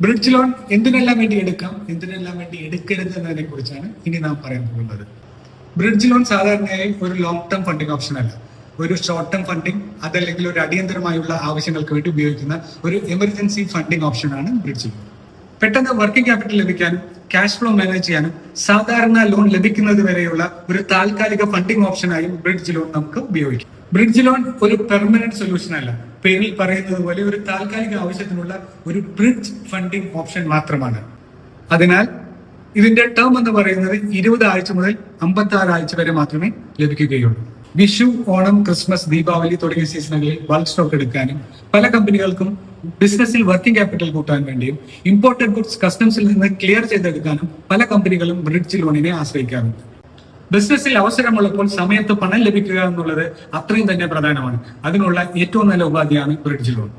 Bridge loan എന്തിനെല്ലാം വേണ്ടി എടുക്കാം, എന്തിനെല്ലാം വേണ്ടി എടുക്കരുത് എന്നതിനെ കുറിച്ചാണ് ഇനി നാം പറയാൻ പോകുന്നത്. ബ്രിഡ്ജ് ലോൺ സാധാരണയായി ഒരു ലോങ് ടേം ഫണ്ടിങ് ഓപ്ഷൻ അല്ല, ഒരു ഷോർട്ട് ടേം ഫണ്ടിങ്, അതല്ലെങ്കിൽ ഒരു അടിയന്തരമായുള്ള ആവശ്യങ്ങൾക്ക് വേണ്ടി ഉപയോഗിക്കുന്ന ഒരു എമർജൻസി ഫണ്ടിങ് ഓപ്ഷനാണ് ബ്രിഡ്ജ് ലോൺ. പെട്ടെന്ന് വർക്കിംഗ് ക്യാപിറ്റൽ ലഭിക്കാനും ക്യാഷ് ഫ്ലോ മാനേജ് ചെയ്യാനും സാധാരണ ലോൺ ലഭിക്കുന്നത് വരെയുള്ള ഒരു താൽക്കാലിക ഫണ്ടിങ് ഓപ്ഷനായും ബ്രിഡ്ജ് ലോൺ നമുക്ക് ഉപയോഗിക്കാം. ബ്രിഡ്ജ് ലോൺ ഒരു പെർമനന്റ് സൊല്യൂഷൻ അല്ല, പേരിൽ പറയുന്നത് പോലെ ഒരു താൽക്കാലിക ആവശ്യത്തിനുള്ള ഒരു ബ്രിഡ്ജ് ഫണ്ടിങ് ഓപ്ഷൻ മാത്രമാണ്. അതിനാൽ ഇതിന്റെ ടേം എന്ന് പറയുന്നത് 20 ആഴ്ച മുതൽ 56 ആഴ്ച വരെ മാത്രമേ ലഭിക്കുകയുള്ളൂ. വിഷു, ഓണം, ക്രിസ്മസ്, ദീപാവലി തുടങ്ങിയ സീസണുകളിൽ ബൾക്ക് സ്റ്റോക്ക് എടുക്കാനും പല കമ്പനികൾക്കും ബിസിനസ്സിൽ വർക്കിംഗ് ക്യാപിറ്റൽ കൂട്ടാൻ വേണ്ടിയും ഇമ്പോർട്ടഡ് ഗുഡ്സ് കസ്റ്റംസിൽ നിന്ന് ക്ലിയർ ചെയ്തെടുക്കാനും പല കമ്പനികളും ബ്രിഡ്ജ് ലോണിനെ ആശ്രയിക്കാറുണ്ട്. ബിസിനസ്സിൽ അവസരമുള്ളപ്പോൾ സമയത്ത് പണം ലഭിക്കുക എന്നുള്ളത് അത്രയും തന്നെ പ്രധാനമാണ്. അതിനുള്ള ഏറ്റവും നല്ല ഉപാധിയാണ് ബ്രിഡ്ജ് ലോൺ.